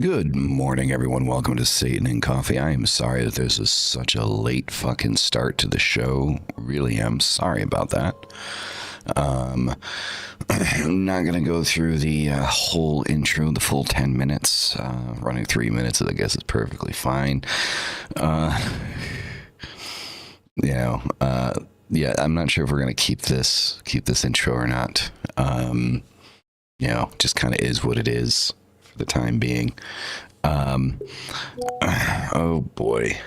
Good morning, everyone. Welcome to Satan and Coffee. I am sorry that this is such a late fucking start to the show. Really am sorry about that. I'm not going to go through the whole intro, the full 10 minutes. Running 3 minutes, I guess, is perfectly fine. Yeah, I'm not sure if we're going to keep this intro or not. Just kind of is what it is for the time being. Oh boy.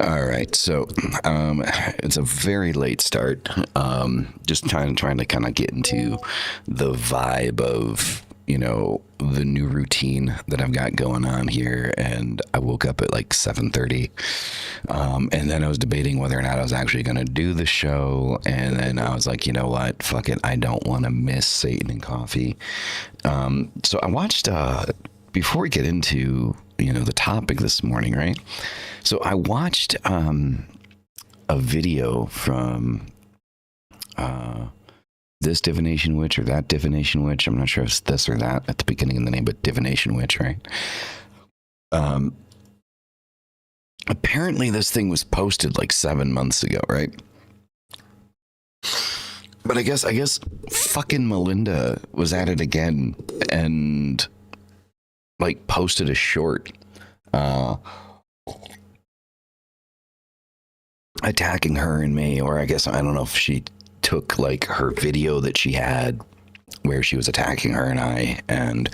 All right, so it's a very late start. Just trying to kind of get into the vibe of, the new routine that I've got going on here. And I woke up at like 7:30, and then I was debating whether or not I was actually going to do the show. And then I was like, you know what, fuck it, I don't want to miss Satan and Coffee. So I watched, before we get into, the topic this morning, right? So I watched a video from this divination witch or that divination witch. I'm not sure if it's this or that at the beginning of the name, but divination witch, right? Apparently this thing was posted like 7 months ago, right? But I guess fucking Melinda was at it again and like posted a short attacking her and me, or I don't know if she took like her video that she had where she was attacking her and I and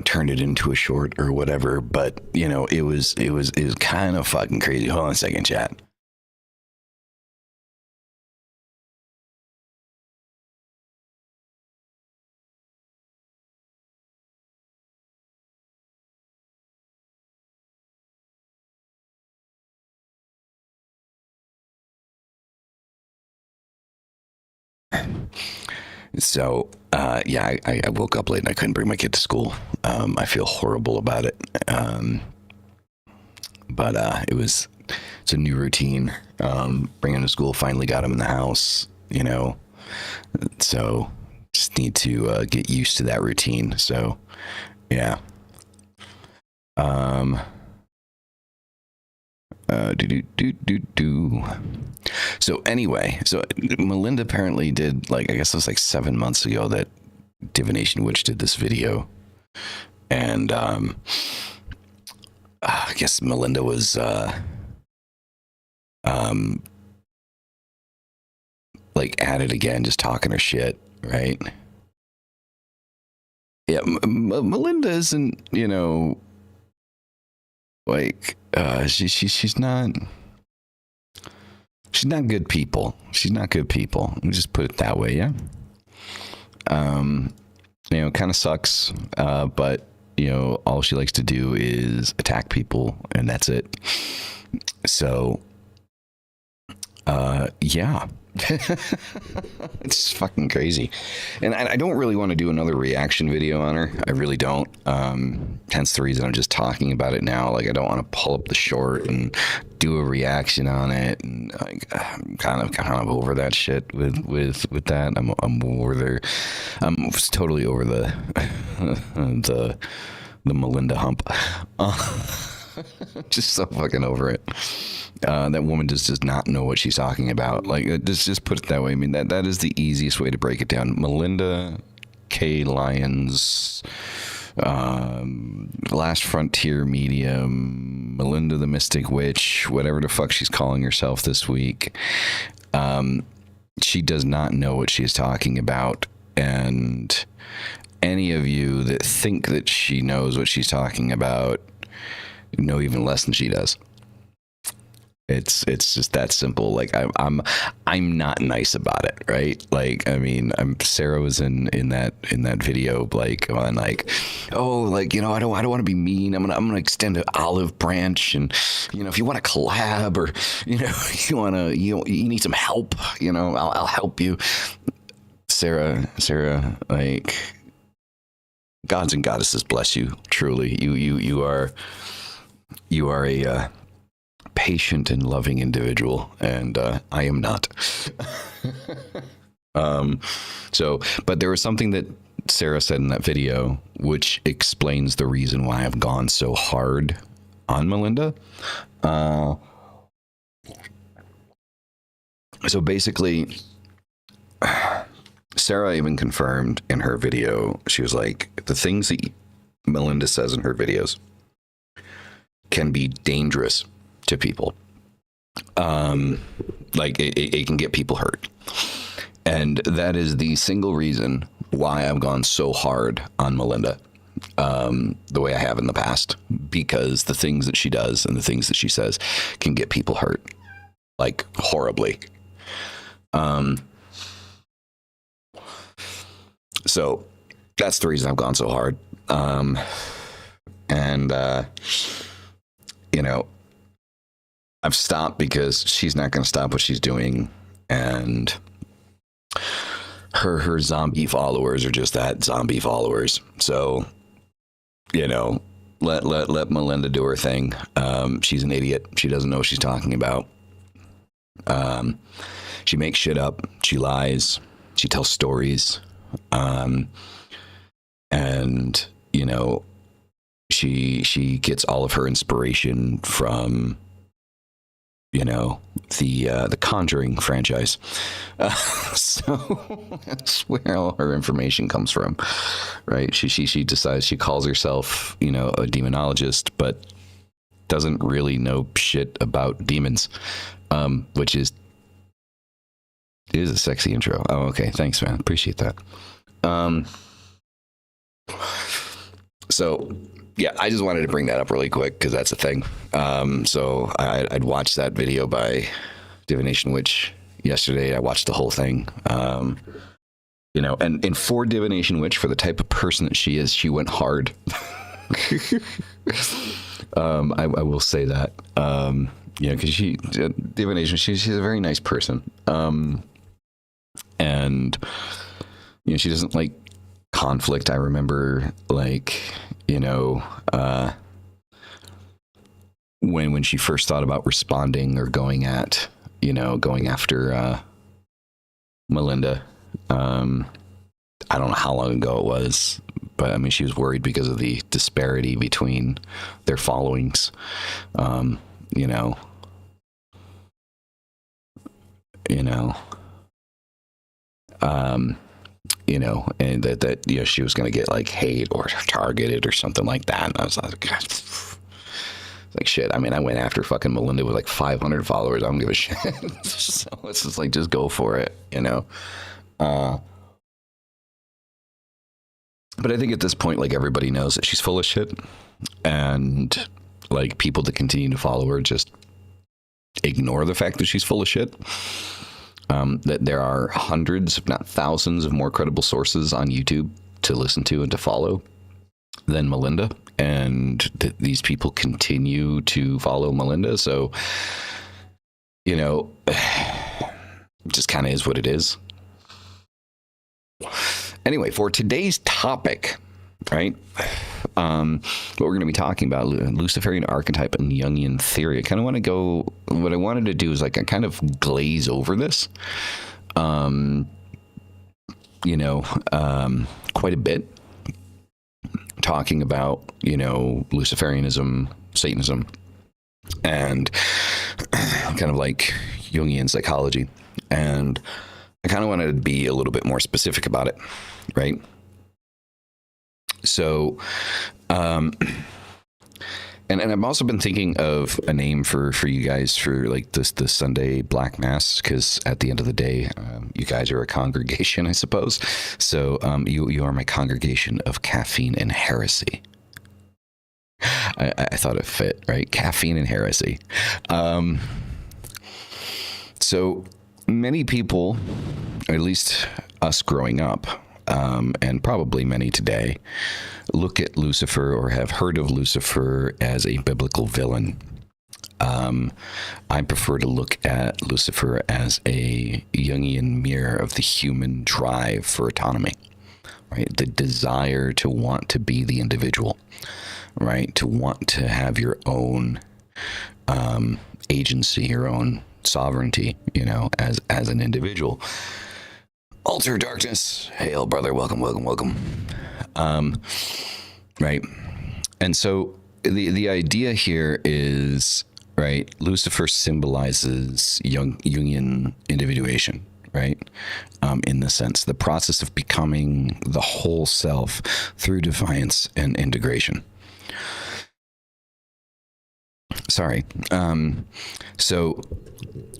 turned it into a short or whatever, but it was kind of fucking crazy. Hold on a second, chat. So, I woke up late and I couldn't bring my kid to school. I feel horrible about it. But it's a new routine. Bringing him to school, finally got him in the house, so just need to get used to that routine. So, yeah. So anyway, Melinda apparently did, like, I guess it was like 7 months ago that Divination Witch did this video. And I guess Melinda was like at it again, just talking her shit, right? Yeah, Melinda isn't, like she's not good people. She's not good people. Let me just put it that way. Yeah. Kind of sucks. But all she likes to do is attack people, and that's it. So, yeah. It's fucking crazy. And I don't really want to do another reaction video on her. I really don't. Hence the reason I'm just talking about it now. Like, I don't want to pull up the short and do a reaction on it. And like, I'm kind of over that shit with that. I'm over there. I'm totally over the Melinda hump. Just so fucking over it. That woman does not know what she's talking about. Like, just put it that way. I mean, that is the easiest way to break it down. Melinda K. Lyons, Last Frontier Medium, Melinda the Mystic Witch, whatever the fuck she's calling herself this week. She does not know what she is talking about. And any of you that think that she knows what she's talking about know even less than she does. It's just that simple. Like, I'm not nice about it, right? Like, I mean, Sarah was in that video, like, on like, oh, like, I don't want to be mean. I'm gonna extend an olive branch, and if you want to collab, or you need some help, I'll help you. Sarah, like, gods and goddesses bless you. Truly, you are a patient and loving individual, and I am not. But there was something that Sarah said in that video, which explains the reason why I've gone so hard on Melinda. So basically, Sarah even confirmed in her video, she was like, the things that Melinda says in her videos can be dangerous to people. Like it can get people hurt. And that is the single reason why I've gone so hard on Melinda, the way I have in the past, because the things that she does and the things that she says can get people hurt, like horribly. So that's the reason I've gone so hard. You know, I've stopped because she's not going to stop what she's doing. And her zombie followers are just that, zombie followers. So, you know, let Melinda do her thing. She's an idiot. She doesn't know what she's talking about. She makes shit up. She lies. She tells stories. And, you know, she gets all of her inspiration from, you know, the Conjuring franchise. So that's where all her information comes from, right? She decides, she calls herself, you know, a demonologist, but doesn't really know shit about demons, which is a sexy intro. Oh, okay. Thanks, man. Appreciate that. So yeah, I just wanted to bring that up really quick because that's a thing. So I'd watched that video by Divination Witch yesterday. I watched the whole thing. You know, and for Divination Witch, for the type of person that she is, she went hard. I will say that. You know, because Divination, she's a very nice person. And you know, she doesn't like conflict. I remember, like, you know, when she first thought about responding or going after Melinda. I don't know how long ago it was, but I mean, she was worried because of the disparity between their followings. You know, and that you know, she was going to get like hate or targeted or something like that. And I was like, God, like, shit. I mean, I went after fucking Melinda with like 500 followers. I don't give a shit. So it's just like, just go for it, you know? But I think at this point, like, everybody knows that she's full of shit, and like, people that continue to follow her just ignore the fact that she's full of shit. That there are hundreds, if not thousands, of more credible sources on YouTube to listen to and to follow than Melinda, and these people continue to follow Melinda. So, you know, it just kind of is what it is. Anyway, for today's topic, right? What we're going to be talking about, Luciferian Archetype and Jungian theory. I kind of want to go, what I wanted to do is like, I kind of glaze over this, you know, quite a bit, talking about, you know, Luciferianism, Satanism, and kind of like Jungian psychology. And I kind of wanted to be a little bit more specific about it, right? So, and I've also been thinking of a name for you guys for like this Sunday Black Mass, because at the end of the day, you guys are a congregation, I suppose. So you are my congregation of caffeine and heresy. I thought it fit, right? Caffeine and heresy. So many people, or at least us growing up, and probably many today, look at Lucifer or have heard of Lucifer as a biblical villain. I prefer to look at Lucifer as a Jungian mirror of the human drive for autonomy, right? The desire to want to be the individual, right? To want to have your own agency, your own sovereignty, you know, as an individual. Alter darkness, hail brother, welcome, welcome, welcome. Right, and so the idea here is, right, Lucifer symbolizes Jungian individuation, right? In the sense, the process of becoming the whole self through defiance and integration. Sorry. So,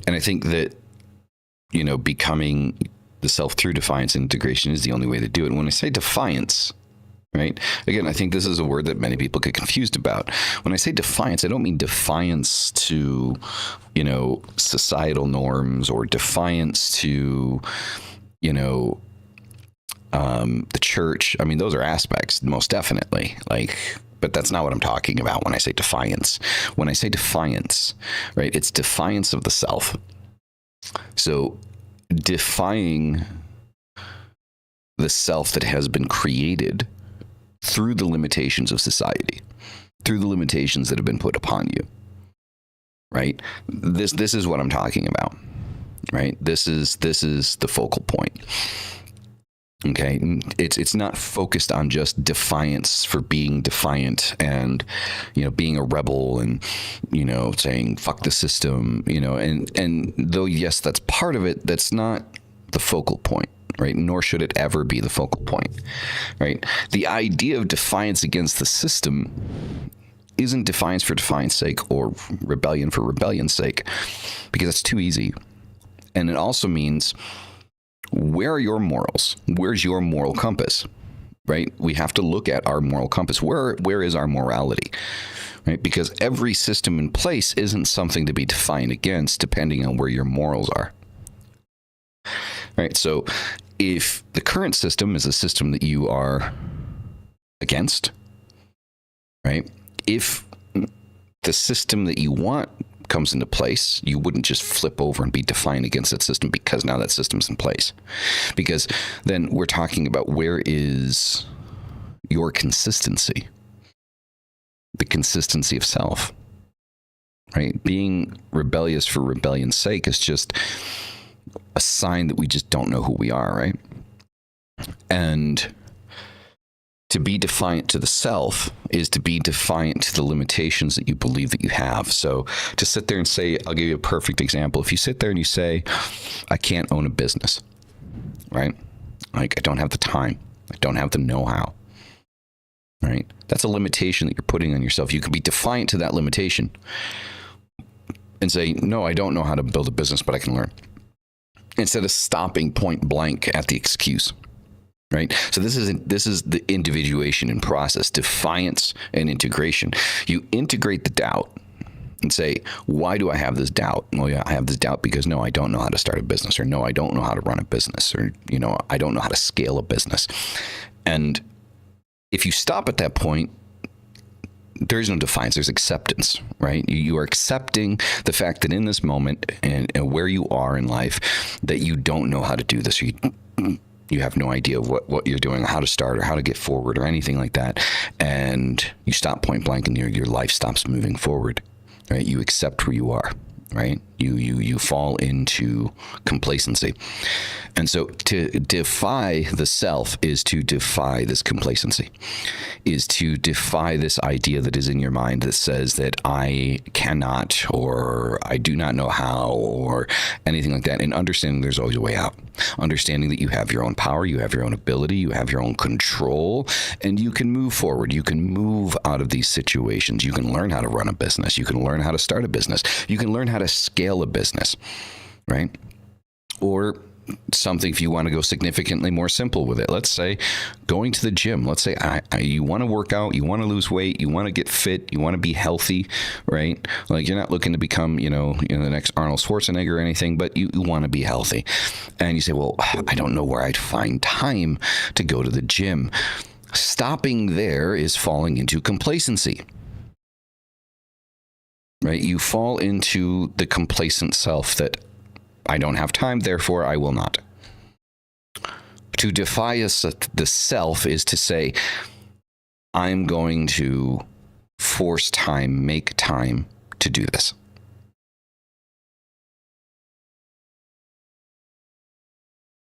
and I think that, you know, becoming the self through defiance and integration is the only way to do it. And when I say defiance, right, again, I think this is a word that many people get confused about. When I say defiance, I don't mean defiance to, you know, societal norms or defiance to, you know, the church. I mean, those are aspects, most definitely. Like, but that's not what I'm talking about when I say defiance. When I say defiance, right, it's defiance of the self. So defying the self that has been created through the limitations of society, through the limitations that have been put upon you, right? This is what I'm talking about, right? This is the focal point. Okay, it's not focused on just defiance for being defiant and, you know, being a rebel and, you know, saying fuck the system, you know, and though yes, that's part of it, that's not the focal point, right? Nor should it ever be the focal point, right? The idea of defiance against the system isn't defiance for defiance sake or rebellion for rebellion's sake, because it's too easy. And it also means, where are your morals? Where's your moral compass, right? We have to look at our moral compass. Where is our morality, right? Because every system in place isn't something to be defined against depending on where your morals are, right? So if the current system is a system that you are against, right? If the system that you want comes into place, you wouldn't just flip over and be defiant against that system because now that system's in place. Because then we're talking about, where is your consistency? The consistency of self, right? Being rebellious for rebellion's sake is just a sign that we just don't know who we are, right? And to be defiant to the self is to be defiant to the limitations that you believe that you have. So to sit there and say, I'll give you a perfect example. If you sit there and you say, I can't own a business, right? Like, I don't have the time. I don't have the know-how, right? That's a limitation that you're putting on yourself. You could be defiant to that limitation and say, no, I don't know how to build a business, but I can learn. Instead of stopping point blank at the excuse. Right. So this is the individuation in process, defiance and integration. You integrate the doubt and say, why do I have this doubt? Well, yeah, I have this doubt because, no, I don't know how to start a business, or no, I don't know how to run a business, or, you know, I don't know how to scale a business. And if you stop at that point, there is no defiance, there's acceptance, right? You are accepting the fact that in this moment and where you are in life, that you don't know how to do this. You have no idea what you're doing, how to start, or how to get forward, or anything like that. And you stop point blank, and your life stops moving forward, right? You accept where you are, right? You fall into complacency. And so to defy the self is to defy this complacency, is to defy this idea that is in your mind that says that I cannot, or I do not know how, or anything like that. And understanding there's always a way out. Understanding that you have your own power, you have your own ability, you have your own control, and you can move forward. You can move out of these situations. You can learn how to run a business. You can learn how to start a business. You can learn how to scale a business, right? Or something, if you want to go significantly more simple with it, let's say going to the gym. Let's say you want to work out, you want to lose weight, you want to get fit, you want to be healthy, right? Like, you're not looking to become, you know, the next Arnold Schwarzenegger or anything, but you want to be healthy. And you say, well, I don't know where I'd find time to go to the gym. Stopping there is falling into complacency. right? You fall into the complacent self that I don't have time, therefore I will not. To defy the self is to say, I'm going to force time, make time to do this.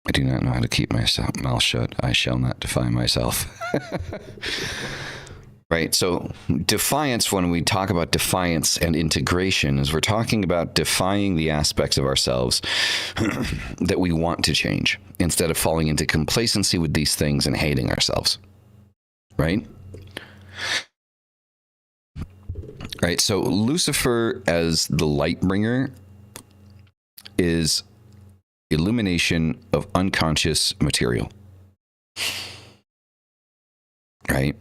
I do not know how to keep my mouth shut. I shall not defy myself. Right? So defiance, when we talk about defiance and integration, is we're talking about defying the aspects of ourselves that we want to change instead of falling into complacency with these things and hating ourselves. Right? Right? So Lucifer as the light bringer is illumination of unconscious material. Right?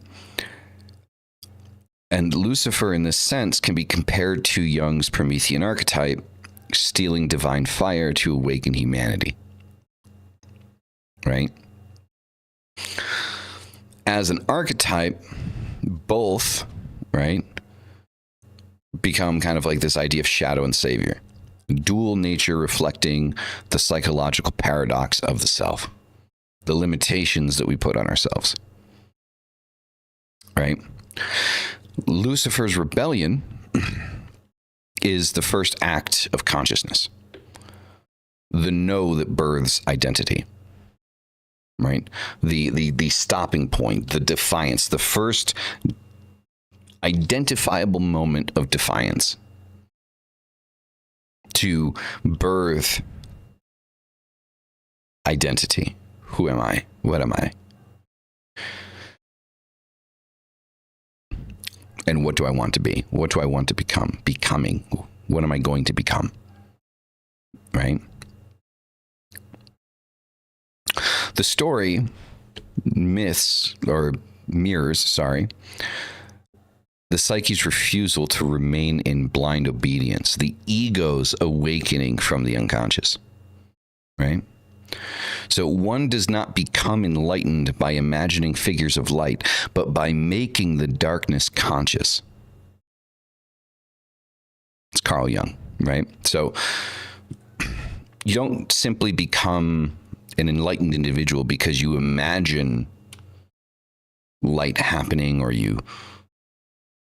And Lucifer, in this sense, can be compared to Jung's Promethean archetype, stealing divine fire to awaken humanity. Right? As an archetype, both, right, become kind of like this idea of shadow and savior. Dual nature reflecting the psychological paradox of the self, the limitations that we put on ourselves. Right? Lucifer's rebellion is the first act of consciousness. The no that births identity. Right? The stopping point, the defiance, the first identifiable moment of defiance to birth identity. Who am I? What am I? And what do I want to be? What do I want to become? Becoming. What am I going to become? Right? The story mirrors, the psyche's refusal to remain in blind obedience, the ego's awakening from the unconscious. Right? So one does not become enlightened by imagining figures of light, but by making the darkness conscious. It's Carl Jung, right? So you don't simply become an enlightened individual because you imagine light happening, or you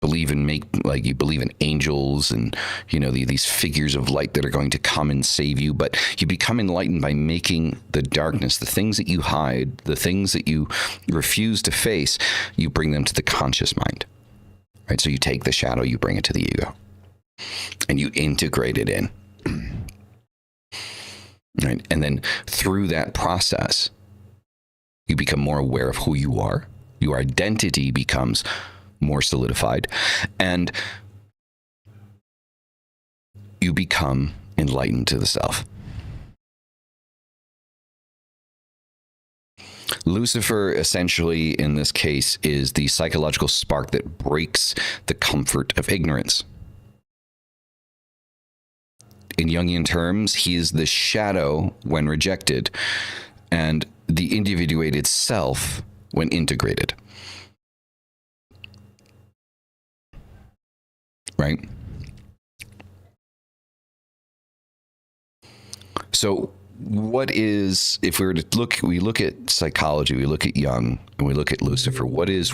believe in angels and, these figures of light that are going to come and save you. But you become enlightened by making the darkness, the things that you hide, the things that you refuse to face, you bring them to the conscious mind. Right? So you take the shadow, you bring it to the ego, and you integrate it in. Right? And then through that process, you become more aware of who you are. Your identity becomes more solidified, and you become enlightened to the self. Lucifer, essentially, in this case, is the psychological spark that breaks the comfort of ignorance. In Jungian terms, he is the shadow when rejected, and the individuated self when integrated. Right? So what is, if we were to we look at psychology, we look at Jung, and we look at Lucifer, what is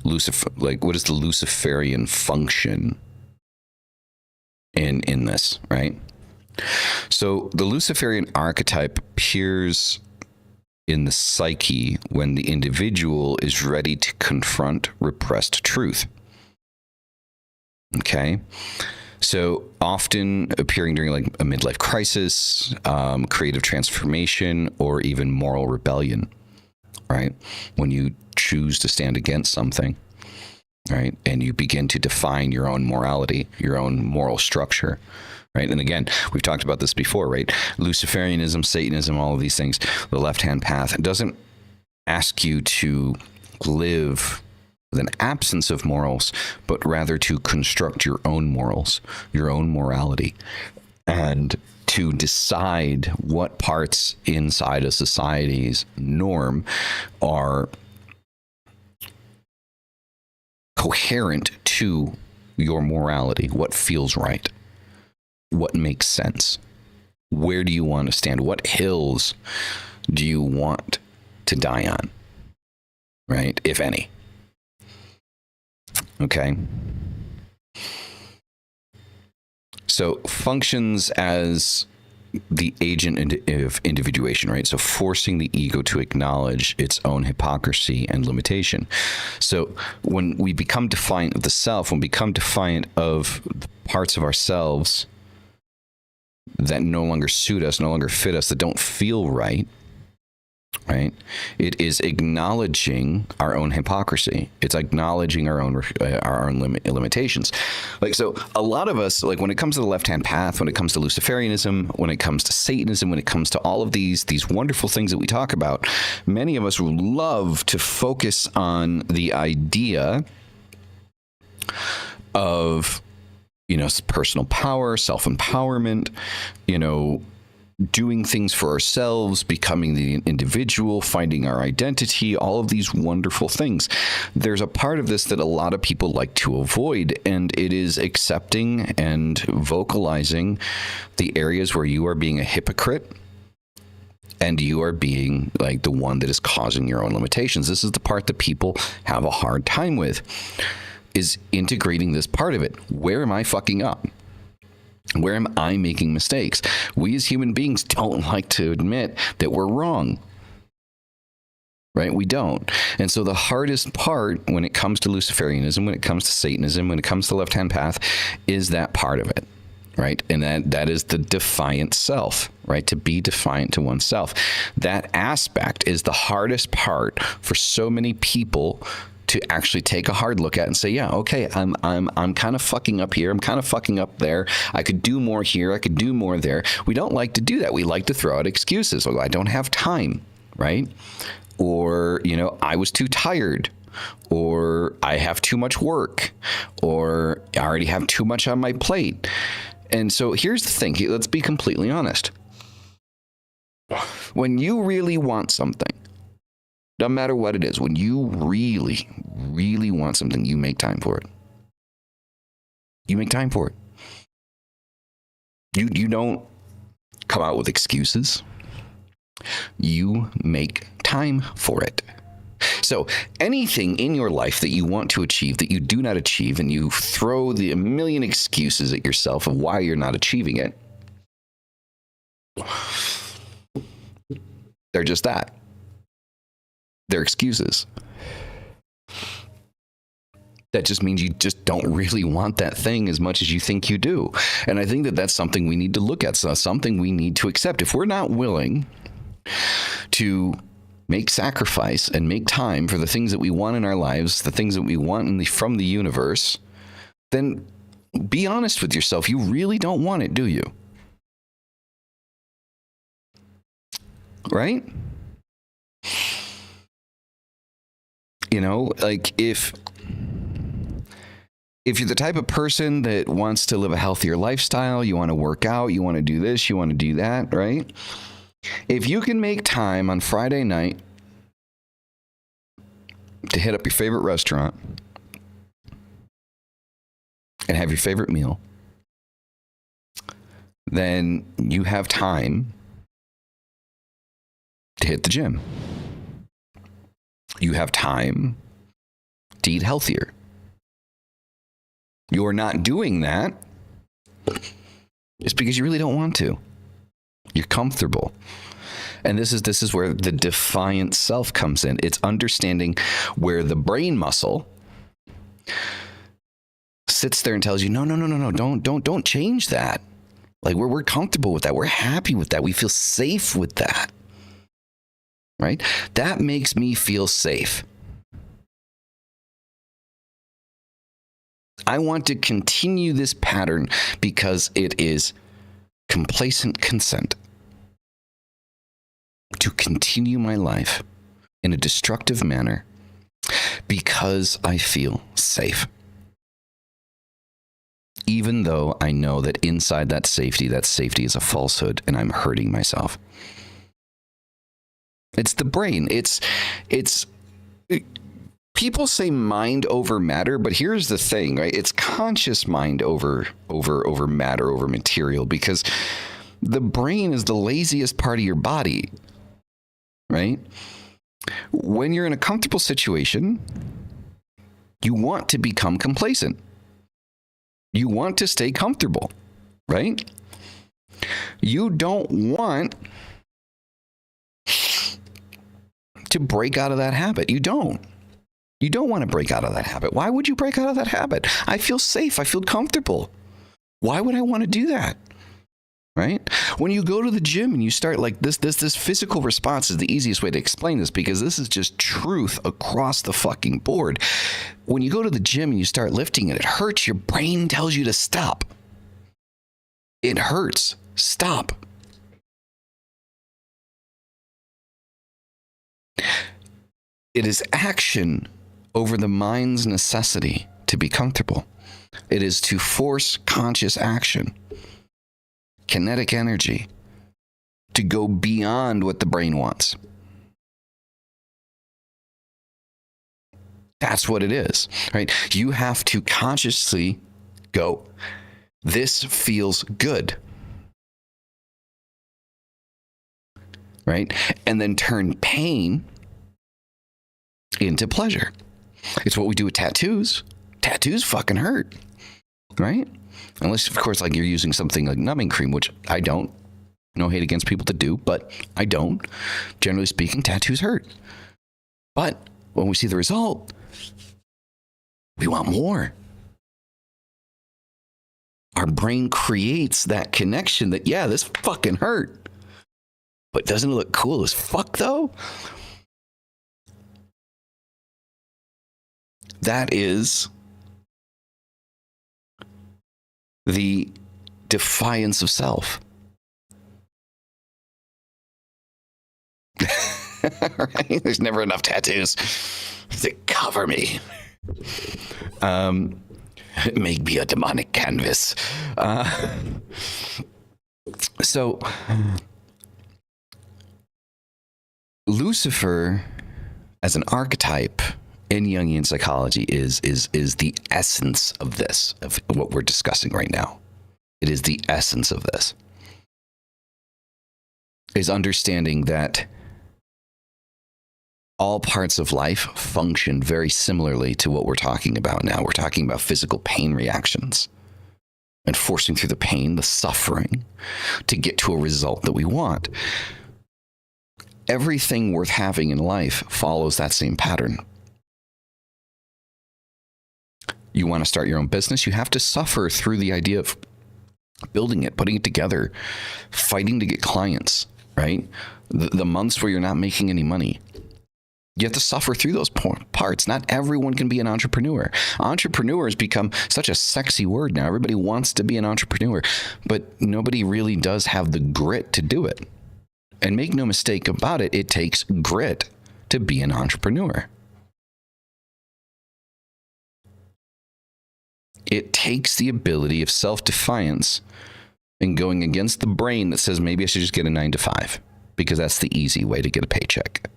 Lucifer, what is the Luciferian function in this, right? So the Luciferian archetype appears in the psyche when the individual is ready to confront repressed truth. Okay, so often appearing during a midlife crisis, creative transformation, or even moral rebellion, right? When you choose to stand against something, right? And you begin to define your own morality, your own moral structure, right? And again, we've talked about this before, right? Luciferianism, Satanism, all of these things, the left-hand path, it doesn't ask you to live with an absence of morals, but rather to construct your own morals, your own morality, and to decide what parts inside a society's norm are coherent to your morality, what feels right, what makes sense. Where do you want to stand? What hills do you want to die on? Right? If any. Okay. So functions as the agent of individuation, right? So forcing the ego to acknowledge its own hypocrisy and limitation. So when we become defiant of the self, when we become defiant of parts of ourselves that no longer suit us, no longer fit us, that don't feel right, right? It is acknowledging our own hypocrisy. It's acknowledging our own limitations. Like, so a lot of us, like when it comes to the left-hand path, when it comes to Luciferianism, when it comes to Satanism, when it comes to all of these wonderful things that we talk about, many of us would love to focus on the idea of, you know, personal power, self-empowerment, you know, doing things for ourselves, becoming the individual, finding our identity, all of these wonderful things. There's a part of this that a lot of people like to avoid, and it is accepting and vocalizing the areas where you are being a hypocrite and you are being like the one that is causing your own limitations. This is the part that people have a hard time with, is integrating this part of it. Where am I fucking up? Where am I making mistakes? We as human beings don't like to admit that we're wrong, right? We don't. And so the hardest part when it comes to Luciferianism, when it comes to Satanism, when it comes to the left-hand path, is that part of it, right? And that is the defiant self, right? To be defiant to oneself. That aspect is the hardest part for so many people to actually take a hard look at and say, yeah, okay, I'm kind of fucking up here. I'm kind of fucking up there. I could do more here. I could do more there. We don't like to do that. We like to throw out excuses. Well, I don't have time, right? Or, you know, I was too tired, or I have too much work, or I already have too much on my plate. And so here's the thing. Let's be completely honest. When you really want something, no matter what it is, when you really, really want something, you make time for it. You make time for it. You don't come out with excuses. You make time for it. So anything in your life that you want to achieve that you do not achieve, and you throw a million excuses at yourself of why you're not achieving it, they're just that. They're excuses. That just means you just don't really want that thing as much as you think you do. And I think that that's something we need to look at, so something we need to accept. If we're not willing to make sacrifice and make time for the things that we want in our lives, the things that we want from the universe, then be honest with yourself. You really don't want it, do you? Right? You know, like if you're the type of person that wants to live a healthier lifestyle, you want to work out, you want to do this, you want to do that, right? If you can make time on Friday night to hit up your favorite restaurant and have your favorite meal, then you have time to hit the gym. You have time to eat healthier. You're not doing that just because you really don't want to. You're comfortable. And this is where the defiant self comes in. It's understanding where the brain muscle sits there and tells you, no, don't change that. Like we're comfortable with that. We're happy with that. We feel safe with that. Right? That makes me feel safe. I want to continue this pattern because it is complacent consent to continue my life in a destructive manner because I feel safe. Even though I know that inside that safety is a falsehood and I'm hurting myself. It's the brain. It's people say mind over matter, but here's the thing, right? It's conscious mind over matter, over material, because the brain is the laziest part of your body, right? When you're in a comfortable situation, you want to become complacent. You want to stay comfortable, right? You don't want to break out of that habit. You don't. You don't want to break out of that habit. Why would you break out of that habit? I feel safe. I feel comfortable. Why would I want to do that? Right? When you go to the gym and you start like this physical response is the easiest way to explain this, because this is just truth across the fucking board. When you go to the gym and you start lifting and it hurts, your brain tells you to stop. It hurts. Stop. It is action over the mind's necessity to be comfortable. It is to force conscious action, kinetic energy, to go beyond what the brain wants. That's what it is, right? You have to consciously go, this feels good, right? And then turn pain into pleasure. It's what we do with tattoos. Tattoos fucking hurt, right? Unless, of course, like you're using something like numbing cream, which I don't. No hate against people that do, but I don't. Generally speaking, tattoos hurt. But when we see the result, we want more. Our brain creates that connection that, yeah, this fucking hurt. But doesn't it look cool as fuck, though? That is the defiance of self. Right? There's never enough tattoos to cover me. Make me a demonic canvas. So Lucifer as an archetype in Jungian psychology is the essence of this, of what we're discussing right now. It is the essence of this. Is understanding that all parts of life function very similarly to what we're talking about now. We're talking about physical pain reactions and forcing through the pain, the suffering, to get to a result that we want. Everything worth having in life follows that same pattern. You want to start your own business, you have to suffer through the idea of building it, putting it together, fighting to get clients, right? The months where you're not making any money. You have to suffer through those parts. Not everyone can be an entrepreneur. Entrepreneur has become such a sexy word now. Everybody wants to be an entrepreneur, but nobody really does have the grit to do it. And make no mistake about it, it takes grit to be an entrepreneur. It takes the ability of self-defiance and going against the brain that says, maybe I should just get a 9-to-5 because that's the easy way to get a paycheck.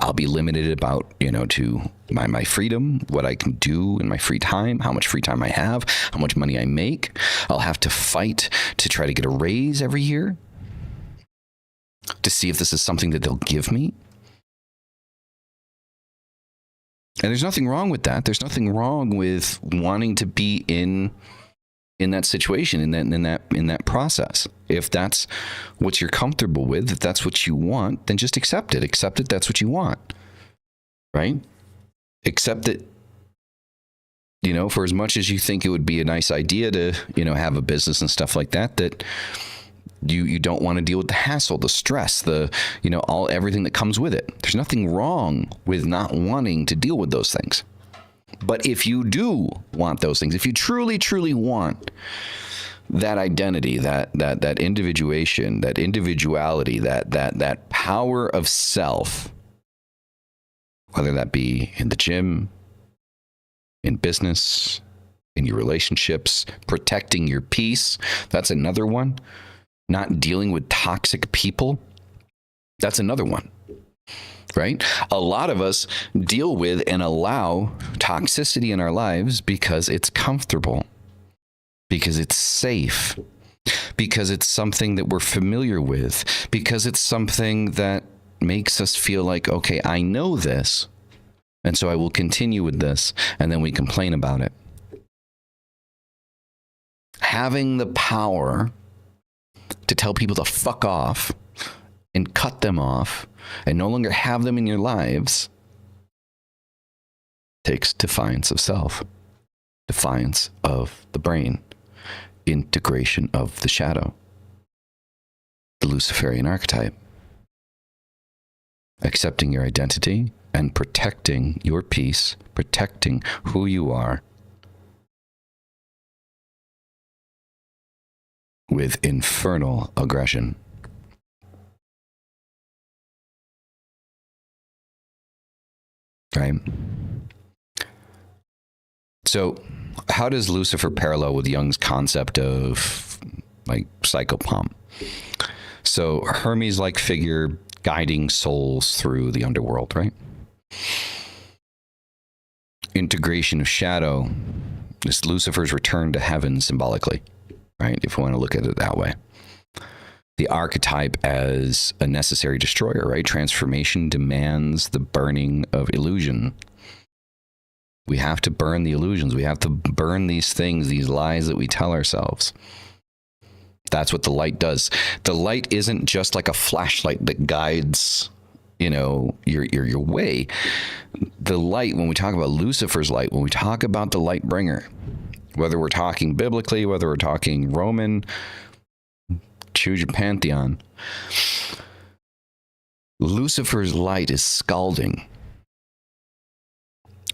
I'll be limited about, to my freedom, what I can do in my free time, how much free time I have, how much money I make. I'll have to fight to try to get a raise every year to see if this is something that they'll give me. And there's nothing wrong with that. There's nothing wrong with wanting to be in that situation, in that process. If that's what you're comfortable with, if that's what you want, then just accept it. Accept it. That's what you want, right? Accept it. For as much as you think it would be a nice idea to, have a business and stuff like that, that you don't want to deal with the hassle, the stress, everything that comes with it. There's nothing wrong with not wanting to deal with those things. But if you do want those things, if you truly, truly want that identity, that individuation, that individuality, that power of self, whether that be in the gym, in business, in your relationships, protecting your peace, that's another one. Not dealing with toxic people, that's another one. right? A lot of us deal with and allow toxicity in our lives because it's comfortable, because it's safe, because it's something that we're familiar with, because it's something that makes us feel like, okay, I know this, and so I will continue with this, and then we complain about it. Having the power to tell people to fuck off and cut them off and no longer have them in your lives takes defiance of self, defiance of the brain, integration of the shadow, the Luciferian archetype, accepting your identity and protecting your peace, protecting who you are with infernal aggression. Right? So, how does Lucifer parallel with Jung's concept of like psychopomp? So, Hermes-like figure guiding souls through the underworld, right? Integration of shadow is Lucifer's return to heaven symbolically, right? If we want to look at it that way. The archetype as a necessary destroyer, right? Transformation demands the burning of illusion. We have to burn the illusions. We have to burn these things, these lies that we tell ourselves. That's what the light does. The light isn't just like a flashlight that guides, you know, your way. The light, when we talk about Lucifer's light, when we talk about the light bringer, whether we're talking biblically, whether we're talking Roman, choose your pantheon, Lucifer's light is scalding.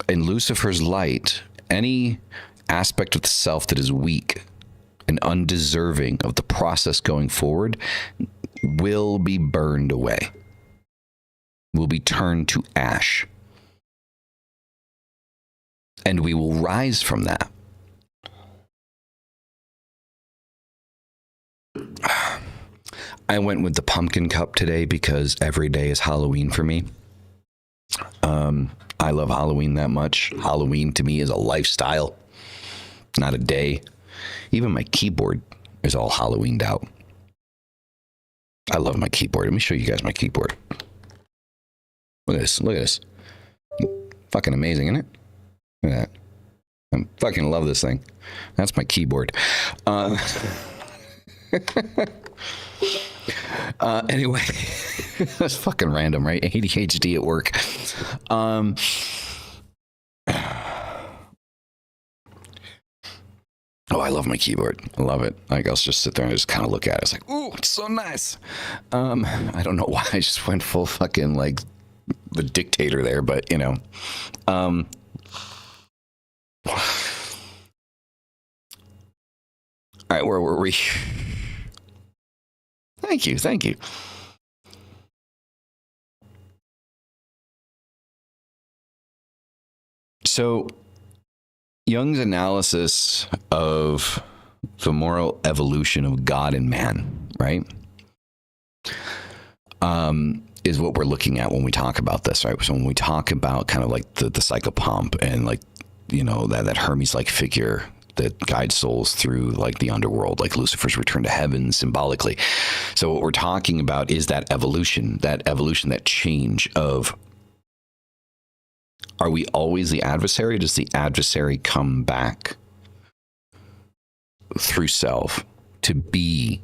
In Lucifer's light, any aspect of the self that is weak and undeserving of the process going forward will be burned away, will be turned to ash. And we will rise from that. I went with the pumpkin cup today because every day is Halloween for me. I love Halloween that much. Halloween to me is a lifestyle, not a day. Even my keyboard is all Halloweened out. I love my keyboard. Let me show you guys my keyboard. Look at this. Look at this. Fucking amazing, isn't it? Look at that. I fucking love this thing. That's my keyboard. Anyway, that's fucking random, right? ADHD at work. Oh, I love my keyboard. I love it. Like, I'll just sit there and just kind of look at it. It's like, ooh, it's so nice. I don't know why I just went full fucking like the dictator there, but you know. All right, where were we? Thank you, thank you. So, Jung's analysis of the moral evolution of God and man, right, is what we're looking at when we talk about this, right? So when we talk about kind of like the psychopomp and like, you know, that Hermes-like figure that guides souls through like the underworld, like Lucifer's return to heaven symbolically. So what we're talking about is that evolution, that change of, are we always the adversary? Does the adversary come back through self to be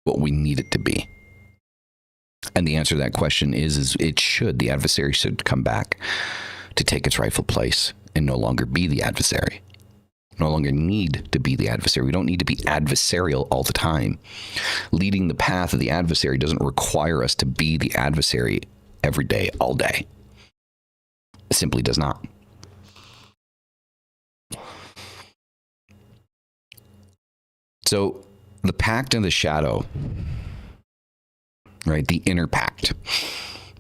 what we need it to be? And the answer to that question is it should. The adversary should come back to take its rightful place and no longer be the adversary. No longer need to be the adversary. We don't need to be adversarial all the time. Leading the path of the adversary doesn't require us to be the adversary every day, all day. It simply does not. So the pact and the shadow, right? The inner pact,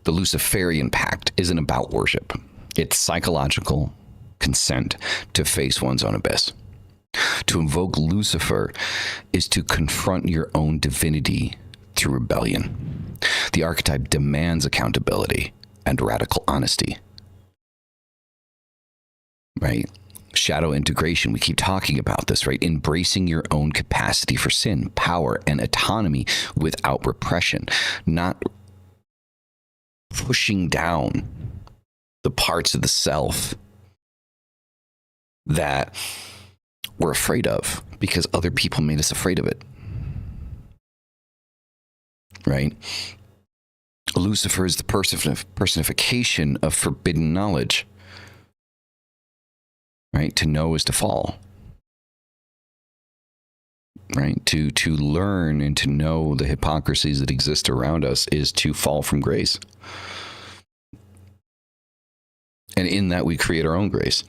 the Luciferian pact, isn't about worship. It's psychological consent to face one's own abyss. To invoke Lucifer is to confront your own divinity through rebellion. The archetype demands accountability and radical honesty, right? Shadow integration, we keep talking about this, right? Embracing your own capacity for sin, power, and autonomy without repression, not pushing down the parts of the self that we're afraid of because other people made us afraid of it, right? Lucifer is the personification of forbidden knowledge, right? To know is to fall, right? To learn and to know the hypocrisies that exist around us is to fall from grace. And in that, we create our own grace.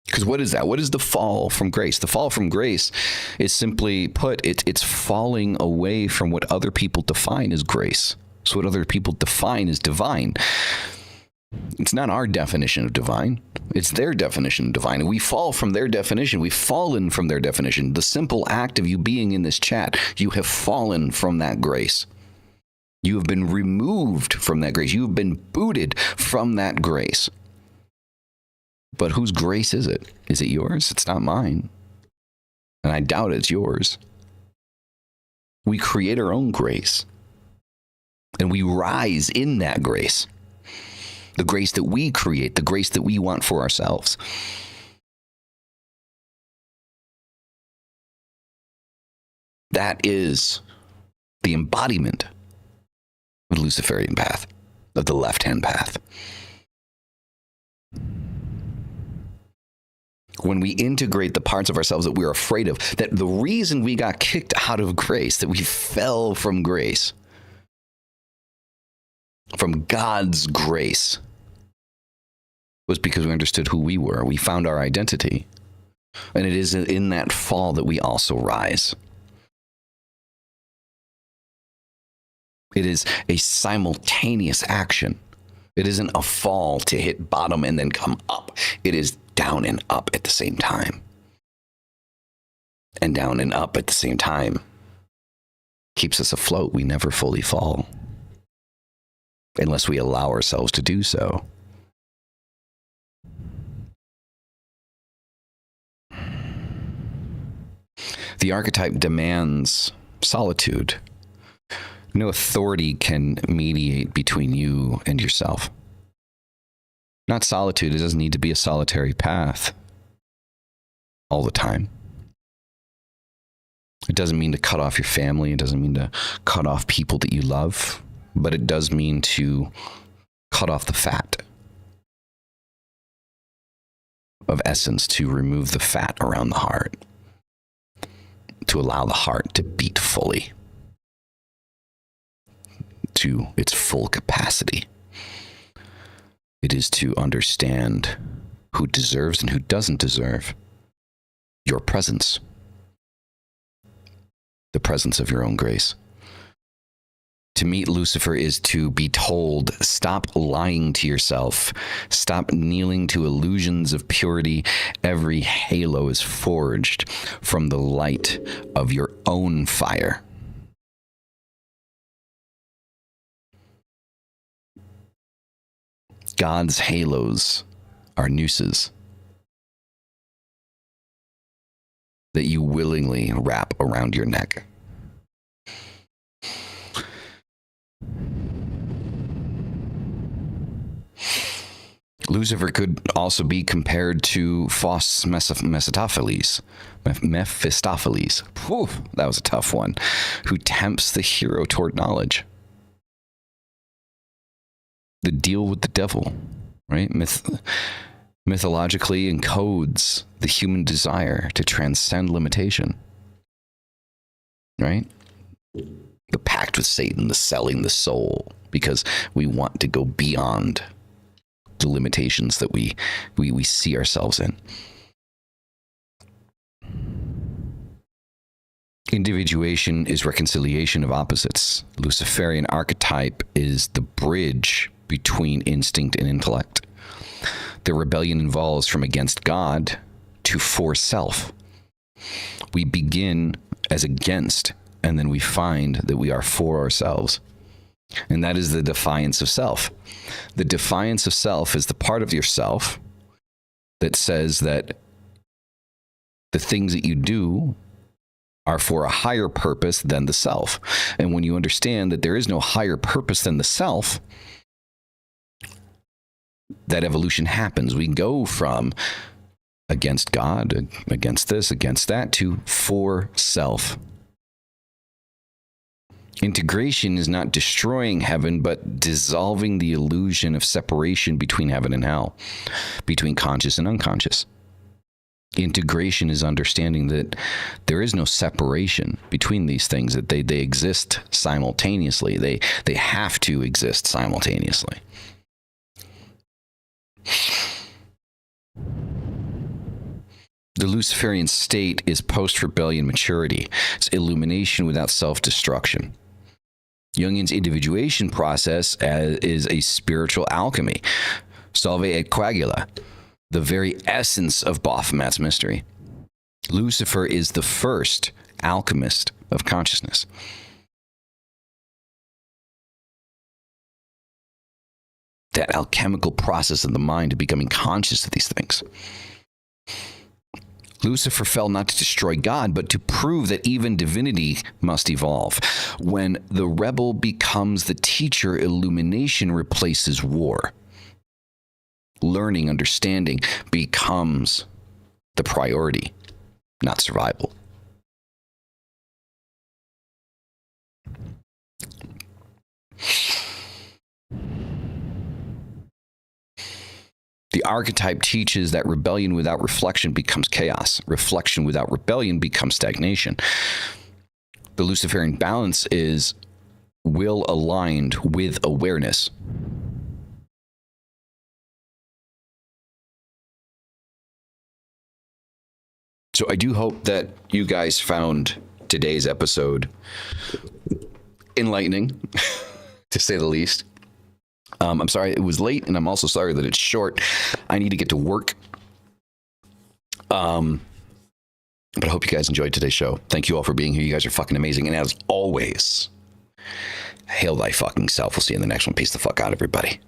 Because what is that? What is the fall from grace? The fall from grace is simply put, it's falling away from what other people define as grace. So what other people define as divine. It's not our definition of divine. It's their definition of divine. And we fall from their definition. We've fallen from their definition. The simple act of you being in this chat, you have fallen from that grace. You have been removed from that grace. You have been booted from that grace. But whose grace is it? Is it yours? It's not mine. And I doubt it's yours. We create our own grace. And we rise in that grace. The grace that we create, the grace that we want for ourselves. That is the embodiment of the Luciferian path, of the left-hand path. When we integrate the parts of ourselves that we're afraid of, that the reason we got kicked out of grace, that we fell from grace, from God's grace, was because we understood who we were. We found our identity. And it is in that fall that we also rise. It is a simultaneous action. It isn't a fall to hit bottom and then come up. It is down and up at the same time. And down and up at the same time keeps us afloat. We never fully fall unless we allow ourselves to do so. The archetype demands solitude. No authority can mediate between you and yourself. Not solitude. It doesn't need to be a solitary path all the time. It doesn't mean to cut off your family. It doesn't mean to cut off people that you love. But it does mean to cut off the fat of essence, to remove the fat around the heart, to allow the heart to beat fully to its full capacity. It is to understand who deserves and who doesn't deserve your presence, the presence of your own grace. To meet Lucifer is to be told, stop lying to yourself. Stop kneeling to illusions of purity. Every halo is forged from the light of your own fire. God's halos are nooses that you willingly wrap around your neck. Lucifer could also be compared to Faust's Mephistopheles. Whew, that was a tough one. Who tempts the hero toward knowledge. The deal with the devil, right? Mythologically encodes the human desire to transcend limitation, right? The pact with Satan, the selling the soul, because we want to go beyond the limitations that we see ourselves in. Individuation is reconciliation of opposites. Luciferian archetype is the bridge between instinct and intellect. The rebellion involves from against God to for self. We begin as against and then we find that we are for ourselves. And that is the defiance of self. The defiance of self is the part of yourself that says that the things that you do are for a higher purpose than the self. And when you understand that there is no higher purpose than the self, that evolution happens. We go from against God, against this, against that, to for self. Integration is not destroying heaven, but dissolving the illusion of separation between heaven and hell, between conscious and unconscious. Integration is understanding that there is no separation between these things, that they exist simultaneously. They have to exist simultaneously. The Luciferian state is post-rebellion maturity. It's illumination without self-destruction. Jungian's individuation process is a spiritual alchemy. Solve et coagula, the very essence of Baphomet's mystery. Lucifer is the first alchemist of consciousness. That alchemical process of the mind of becoming conscious of these things. Lucifer fell not to destroy God, but to prove that even divinity must evolve. When the rebel becomes the teacher, illumination replaces war. Learning, understanding becomes the priority, not survival. The archetype teaches that rebellion without reflection becomes chaos. Reflection without rebellion becomes stagnation. The Luciferian balance is will aligned with awareness. So I do hope that you guys found today's episode enlightening, to say the least. I'm sorry it was late, and I'm also sorry that it's short. I need to get to work. But I hope you guys enjoyed today's show. Thank you all for being here. You guys are fucking amazing. And as always, hail thy fucking self. We'll see you in the next one. Peace the fuck out, everybody.